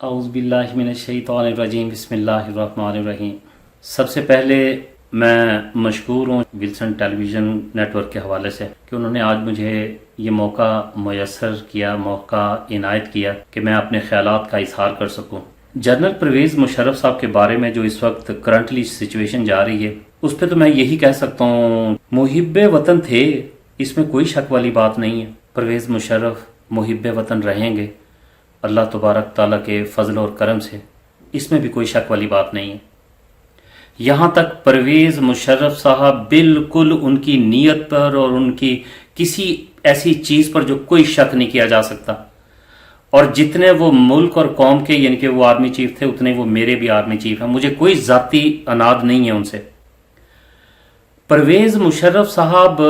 اعوذ باللہ من الشیطان الرجیم بسم اللہ الرحمن الرحیم۔ سب سے پہلے میں مشکور ہوں ولسن ٹیلی ویژن نیٹ ورک کے حوالے سے کہ انہوں نے آج مجھے یہ موقع میسر کیا، موقع عنایت کیا کہ میں اپنے خیالات کا اظہار کر سکوں۔ جنرل پرویز مشرف صاحب کے بارے میں جو اس وقت کرنٹلی سچویشن جا رہی ہے اس پہ تو میں یہی کہہ سکتا ہوں، محب وطن تھے، اس میں کوئی شک والی بات نہیں ہے۔ پرویز مشرف محب وطن رہیں گے اللہ تبارک تعالیٰ کے فضل اور کرم سے، اس میں بھی کوئی شک والی بات نہیں ہے۔ یہاں تک پرویز مشرف صاحب بالکل ان کی نیت پر اور ان کی کسی ایسی چیز پر جو کوئی شک نہیں کیا جا سکتا، اور جتنے وہ ملک اور قوم کے یعنی کہ وہ آرمی چیف تھے اتنے وہ میرے بھی آرمی چیف ہیں، مجھے کوئی ذاتی اناد نہیں ہے ان سے۔ پرویز مشرف صاحب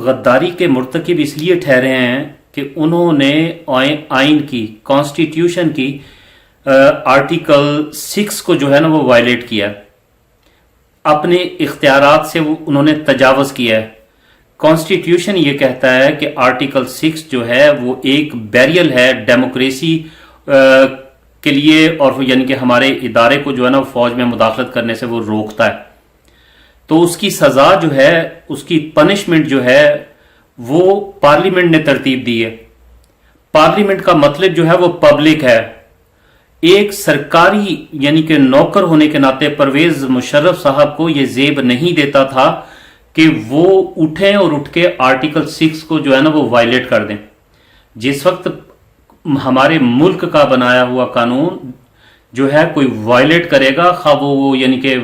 غداری کے مرتکب اس لیے ٹھہرے ہیں کہ انہوں نے آئین کی، کانسٹیٹیوشن کی آرٹیکل 6 کو جو ہے نا وہ وائلیٹ کیا، اپنے اختیارات سے انہوں نے تجاوز کیا ہے۔ کانسٹیٹیوشن یہ کہتا ہے کہ آرٹیکل 6 جو ہے وہ ایک بیریل ہے ڈیموکریسی کے لیے، اور یعنی کہ ہمارے ادارے کو جو ہے نا وہ فوج میں مداخلت کرنے سے وہ روکتا ہے۔ تو اس کی سزا جو ہے، اس کی پنشمنٹ جو ہے وہ پارلیمنٹ نے ترتیب دی ہے۔ پارلیمنٹ کا مطلب جو ہے وہ پبلک ہے۔ ایک سرکاری یعنی کہ نوکر ہونے کے ناطے پرویز مشرف صاحب کو یہ زیب نہیں دیتا تھا کہ وہ اٹھیں اور اٹھ کے آرٹیکل 6 کو جو ہے نا وہ وائلیٹ کر دیں۔ جس وقت ہمارے ملک کا بنایا ہوا قانون جو ہے کوئی وائلیٹ کرے گا، خواہ وہ یعنی کہ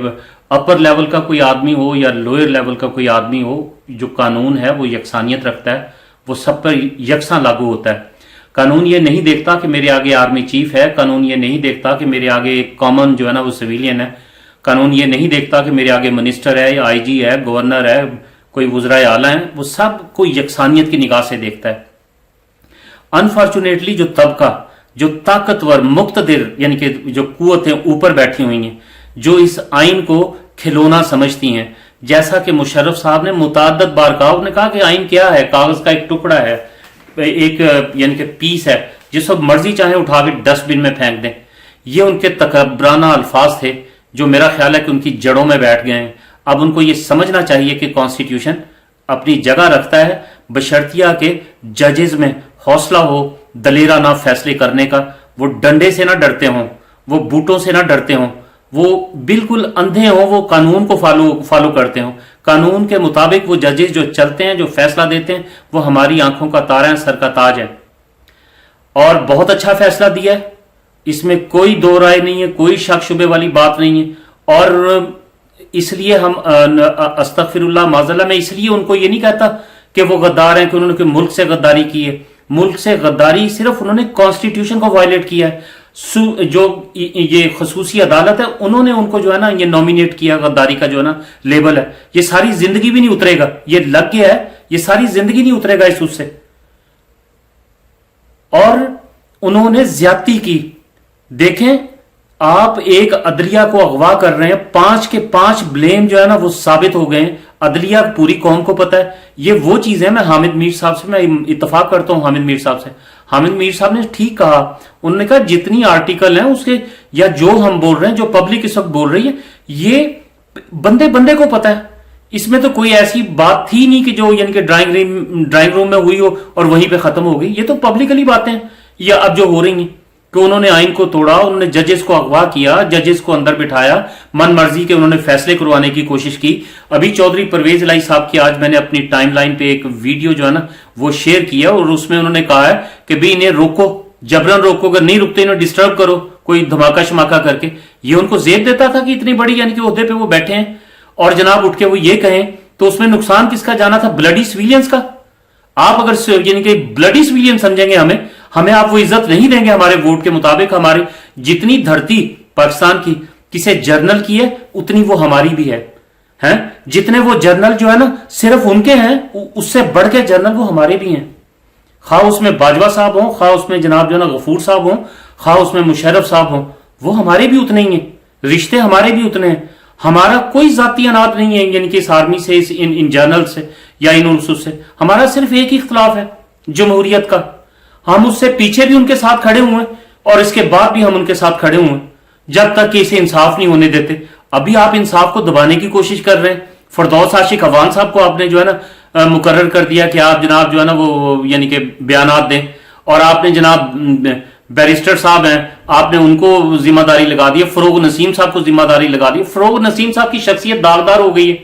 اپر لیول کا کوئی آدمی ہو یا لوئر لیول کا کوئی آدمی ہو، جو قانون ہے وہ یکسانیت رکھتا ہے، وہ سب پر یکساں لاگو ہوتا ہے۔ قانون یہ نہیں دیکھتا کہ میرے آگے آرمی چیف ہے، قانون یہ نہیں دیکھتا کہ میرے آگے ایک کامن جو ہے نا وہ سویلین ہے، قانون یہ نہیں دیکھتا کہ میرے آگے منسٹر ہے یا آئی جی ہے، گورنر ہے، کوئی وزرائے اعلیٰ ہیں، وہ سب کو یکسانیت کی نگاہ سے دیکھتا ہے۔ انفارچونیٹلی جو طبقہ، جو طاقتور مقتدر یعنی کہ جو قوتیں اوپر بیٹھی ہوئی ہیں، جو اس آئین کو کھلونا سمجھتی ہیں، جیسا کہ مشرف صاحب نے متعدد بار کہا، انہوں نے کہا کہ آئین کیا ہے؟ کاغذ کا ایک ٹکڑا ہے، ایک یعنی کہ پیس ہے، جس وقت مرضی چاہیں اٹھا کے ڈسٹ بن میں پھینک دیں۔ یہ ان کے تکبرانہ الفاظ تھے جو میرا خیال ہے کہ ان کی جڑوں میں بیٹھ گئے ہیں۔ اب ان کو یہ سمجھنا چاہیے کہ کانسٹیٹیوشن اپنی جگہ رکھتا ہے، بشرطیہ کہ ججز میں حوصلہ ہو دلیرانہ فیصلے کرنے کا، وہ ڈنڈے سے نہ ڈرتے ہوں، وہ بوٹوں سے نہ ڈرتے ہوں، وہ بالکل اندھے ہوں، وہ قانون کو فالو کرتے ہوں، قانون کے مطابق وہ ججز جو چلتے ہیں، جو فیصلہ دیتے ہیں، وہ ہماری آنکھوں کا تارا ہے، سر کا تاج ہے، اور بہت اچھا فیصلہ دیا ہے، اس میں کوئی دو رائے نہیں ہے، کوئی شک شبے والی بات نہیں ہے۔ اور اس لیے ہم استغفر اللہ معاذ اللہ، میں اس لیے ان کو یہ نہیں کہتا کہ وہ غدار ہیں کہ انہوں نے ملک سے غداری کی ہے۔ ملک سے غداری صرف انہوں نے کانسٹیٹیوشن کو وائلیٹ کیا ہے۔ جو یہ خصوصی عدالت ہے انہوں نے ان کو جو ہے نا یہ نومینیٹ کیا، غداری کا جو ہے نا لیبل ہے، یہ ساری زندگی بھی نہیں اترے گا، یہ لگ گیا ہے، یہ ساری زندگی نہیں اترے گا اس سے۔ اور انہوں نے زیادتی کی۔ دیکھیں آپ ایک عدلیہ کو اغوا کر رہے ہیں، 5 کے 5 بلیم جو ہے نا وہ ثابت ہو گئے ہیں، عدلیہ پوری قوم کو پتہ ہے۔ یہ وہ چیز ہے، میں حامد میر صاحب سے میں اتفاق کرتا ہوں، حامد میر صاحب سے، حامد میر صاحب نے ٹھیک کہا، انہوں نے کہا جتنی آرٹیکل ہیں اس کے یا جو ہم بول رہے ہیں، جو پبلک اس وقت بول رہی ہے، یہ بندے بندے کو پتہ ہے، اس میں تو کوئی ایسی بات تھی نہیں کہ جو یعنی کہ ڈرائنگ روم میں ہوئی ہو اور وہیں پہ ختم ہو گئی، یہ تو پبلکلی باتیں ہیں یا اب جو ہو رہی ہیں کہ انہوں نے آئین کو توڑا، انہوں نے ججز کو اغوا کیا، ججز کو اندر بٹھایا، من مرضی کے انہوں نے فیصلے کروانے کی کوشش کی۔ ابھی چودھری پرویز الہی صاحب کی آج میں نے اپنی ٹائم لائن پہ ایک ویڈیو جو ہے نا وہ شیئر کیا، اور اس میں انہوں نے کہا ہے کہ بھی انہیں روکو، جبرن روکو، اگر نہیں رکتے انہیں ڈسٹرب کرو کوئی دھماکہ شماکہ کر کے۔ یہ ان کو زیب دیتا تھا کہ اتنی بڑی یعنی کہ عہدے پہ وہ بیٹھے ہیں اور جناب اٹھ کے وہ یہ کہیں، تو اس میں نقصان کس کا جانا تھا؟ بلڈی سویلینز کا۔ آپ اگر یعنی کہ بلڈی سویلین سمجھیں گے ہمیں آپ وہ عزت نہیں دیں گے ہمارے ووٹ کے مطابق۔ ہماری جتنی دھرتی پاکستان کی کسے جرنل کی ہے اتنی وہ ہماری بھی ہے، جتنے وہ جرنل جو ہے نا صرف ان کے ہیں، اس سے بڑھ کے جرنل وہ ہمارے بھی ہیں، خواہ اس میں باجوہ صاحب ہوں، خواہ اس میں جناب جو ہے نا غفور صاحب ہوں، خواہ اس میں مشرف صاحب ہوں، وہ ہمارے بھی اتنے ہی ہیں، رشتے ہمارے بھی اتنے ہیں۔ ہمارا کوئی ذاتی انات نہیں ہے یعنی کہ اس آرمی سے، ان جرنل سے یا ان انصر سے، ہمارا صرف ایک ہی اختلاف ہے، جمہوریت کا۔ ہم اس سے پیچھے بھی ان کے ساتھ کھڑے ہوئے ہیں، और इसके बाद भी हम उनके साथ खड़े हुए जब तक कि इसे इंसाफ नहीं होने देते। अभी आप इंसाफ को दबाने की कोशिश कर रहे हैं। फरदौस आशिक अवान साहब को आपने जो है ना मुकर्रर कर दिया कि आप जनाब जो है ना वो यानी कि बयानात दें, और आपने जनाब बैरिस्टर साहब हैं आपने उनको जिम्मेदारी लगा दी, फरोग नसीम साहब को जिम्मेदारी लगा दी। फरोग नसीम साहब की शख्सियत दागदार हो गई है।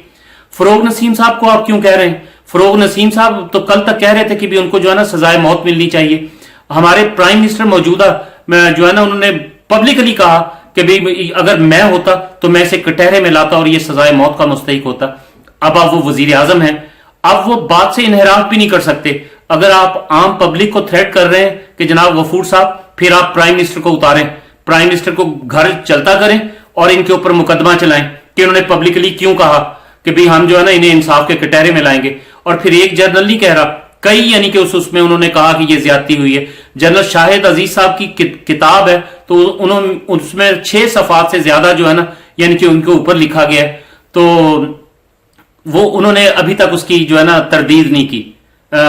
फरोग नसीम साहब को आप क्यों कह रहे हैं? फरोग नसीम साहब तो कल तक कह रहे थे कि भी उनको जो है ना सजाए मौत मिलनी चाहिए। हमारे प्राइम मिनिस्टर मौजूदा जो है ना उन्होंने पब्लिकली कहा कि भाई अगर मैं होता तो मैं इसे कटहरे में लाता और ये सजाए मौत का मुस्तहिक होता। अब आप वो वजीर आजम हैं, अब वो बात से इनहराफ भी नहीं कर सकते। अगर आप आम पब्लिक को थ्रेट कर रहे हैं कि जनाब गफूर साहब, फिर आप प्राइम मिनिस्टर को उतारें, प्राइम मिनिस्टर को घर चलता करें और इनके ऊपर मुकदमा चलाएं कि उन्होंने पब्लिकली क्यों कहा कि भाई हम जो है ना इन्हें इंसाफ के कटहरे में लाएंगे। और फिर एक जर्नल नहीं कह रहा, कई यानी कि उसमें उन्होंने कहा कि ये ज्यादती हुई है। जनरल शाहिद अजीज साहब की किताब है तो उन्होंने उसमें 6 सफ़ात से ज्यादा जो है ना यानी कि उनके ऊपर लिखा गया है, तो वो उन्होंने अभी तक उसकी जो है ना तरदीद नहीं की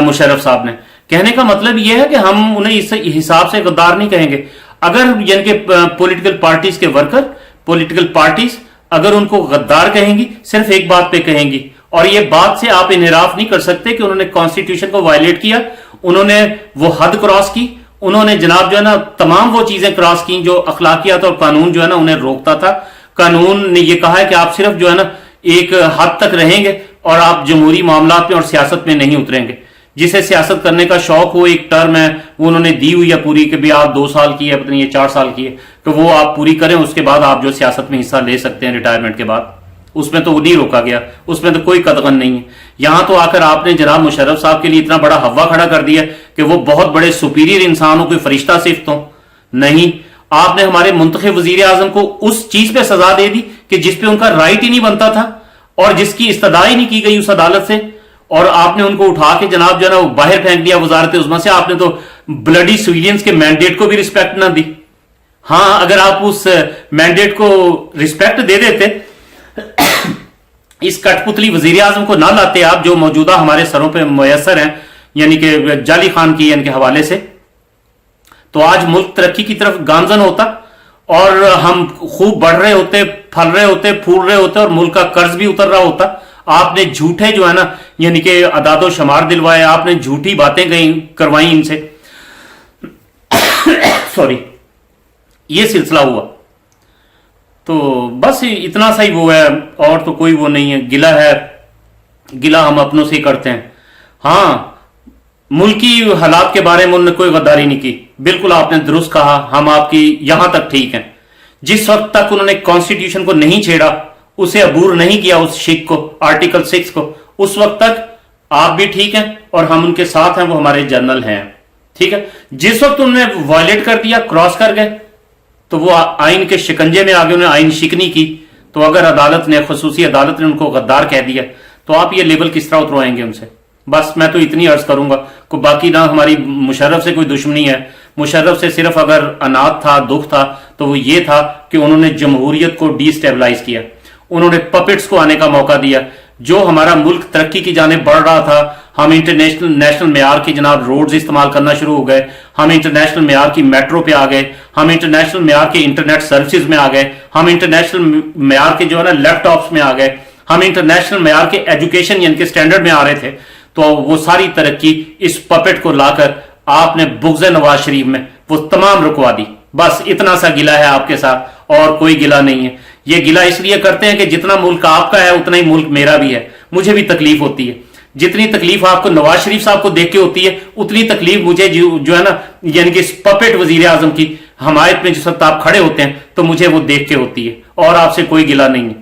मुशर्रफ साहब ने। कहने का मतलब यह है कि हम उन्हें इस हिसाब से गद्दार नहीं कहेंगे। अगर यानी कि पॉलिटिकल पार्टीज के वर्कर, पॉलिटिकल पार्टीज अगर उनको गद्दार कहेंगी, सिर्फ एक बात पे कहेंगी, और ये बात से आप इनहराफ नहीं कर सकते कि उन्होंने कॉन्स्टिट्यूशन को वायलेट किया, उन्होंने वो हद क्रॉस की, उन्होंने जनाब जो है ना तमाम वो चीजें क्रॉस की जो अखलाकियात और कानून जो है ना उन्हें रोकता था। कानून ने ये कहा है कि आप सिर्फ जो है ना एक हद तक रहेंगे और आप जमहूरी मामलात में और सियासत में नहीं उतरेंगे। जिसे सियासत करने का शौक हो, एक टर्म है वो उन्होंने दी हुई है पूरी कि भी आप 2 साल की है, पता नहीं ये 4 साल की है, तो वो आप पूरी करें, उसके बाद आप जो सियासत में हिस्सा ले सकते हैं रिटायरमेंट के बाद। उसमें तो वो नहीं रोका गया, उसमें तो कोई कदगन नहीं है। यहां तो आकर आपने जनाब मुशर्रफ साहब के लिए इतना बड़ा हवा खड़ा कर दिया कि वो बहुत बड़े सुपीरियर इंसान हो, कोई फरिश्ता सिफ्त हो। नहीं, आपने हमारे मुंतखब वजीर आजम को उस चीज पे सजा दे दी कि जिसपे उनका राइट ही नहीं बनता था और जिसकी इस्तदाई नहीं की गई उस अदालत से, और आपने उनको उठा के जनाब जो है ना वो बाहर फेंक दिया वजारत उज़्मा से। आपने तो ब्लडी सिविलियंस के मैंडेट को भी रिस्पेक्ट ना दी। हाँ, अगर आप उस मैंडेट को रिस्पेक्ट दे देते, इस कठपुतली वजीर आजम को ना लाते आप जो मौजूदा हमारे सरों पे मुयसर हैं, यानी कि जाली खान की यानी के हवाले से, तो आज मुल्क तरक्की की तरफ गामजन होता और हम खूब बढ़ रहे होते, फल रहे होते, फूल रहे होते और मुल्क का कर्ज भी उतर रहा होता। आपने झूठे जो है ना यानी कि अदादो शमार दिलवाए, आपने झूठी बातें करवाई इनसे सॉरी, ये सिलसिला हुआ। तो बस इतना सा ही वो है, और तो कोई वो नहीं है। गिला है, गिला हम अपनों से ही करते हैं। हाँ, मुल्की हालात के बारे में उन्होंने कोई गद्दारी नहीं की, बिल्कुल आपने दुरुस्त कहा, हम आपकी यहां तक ठीक हैं। जिस वक्त तक उन्होंने कॉन्स्टिट्यूशन को नहीं छेड़ा, उसे अबूर नहीं किया, उस शिक को, आर्टिकल 6 को, उस वक्त तक आप भी ठीक हैं और हम उनके साथ हैं, वो हमारे जनरल हैं, ठीक है। जिस वक्त उन्होंने वायलेट कर दिया, क्रॉस कर गए, तो वो आइन के शिकंजे में आगे उन्होंने आइन शिकनी की। तो अगर अदालत ने, खसूसी अदालत ने उनको गद्दार कह दिया, तो आप ये लेबल किस तरह उतरवाएंगे उनसे? बस मैं तो इतनी अर्ज करूंगा को, बाकी ना हमारी मुशर्रफ से कोई दुश्मनी है। मुशर्रफ से सिर्फ अगर अनाथ था, दुख था, तो वो ये था कि उन्होंने जमहूरियत को डिस्टेबलाइज किया, उन्होंने पपेट्स को आने का मौका दिया। जो हमारा मुल्क तरक्की की जानिब बढ़ रहा था, हम इंटरनेशनल नेशनल मेयार की जनाब रोड्स इस्तेमाल करना शुरू हो गए, हम इंटरनेशनल मेयार की मेट्रो पे आ गए, हम इंटरनेशनल मेयार के इंटरनेट सर्विसेज में आ गए, हम इंटरनेशनल मेयार के जो है ना लैपटॉप्स में आ गए, हम इंटरनेशनल मेयार के एजुकेशन यानी कि स्टैंडर्ड में आ रहे थे। तो वो सारी तरक्की इस पपेट को लाकर आपने बुग़्ज़ नवाज शरीफ में वो तमाम रुकवा दी। बस इतना सा गिला है आपके साथ, और कोई गिला नहीं है। ये गिला इसलिए करते हैं कि जितना मुल्क आपका है उतना ही मुल्क मेरा भी है, मुझे भी तकलीफ होती है। जितनी तकलीफ आपको नवाज शरीफ साहब को देख के होती है, उतनी तकलीफ मुझे जो है ना यानी कि इस पपेट वजीर आजम की हमायत में जिस वक्त आप खड़े होते हैं, तो मुझे वो देख के होती है। और आपसे कोई गिला नहीं है,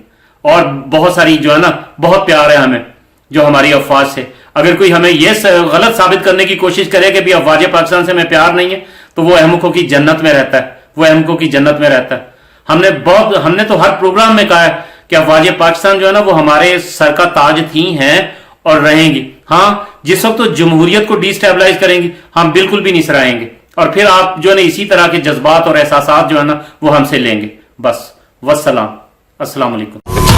और बहुत सारी जो है ना बहुत प्यार है हमें जो हमारी अफवाज से। अगर कोई हमें यह गलत साबित करने की कोशिश करे कि भी अफवाज पाकिस्तान से हमें प्यार नहीं है, तो वो अहमकों की जन्नत में रहता है, वो अहमकों की जन्नत में रहता है। हमने तो हर प्रोग्राम में कहा है कि अफवाज पाकिस्तान जो है ना वो हमारे सर का ताज थी हैं और रहेंगी। हाँ, जिस वक्त तो जमहूरियत को डिस्टेबलाइज करेंगी, हम बिल्कुल भी नहीं सराहेंगे, और फिर आप जो है ना इसी तरह के जज्बात और एहसासात जो है ना वो हमसे लेंगे। बस वस्सलाम, अस्सलाम वालेकुम।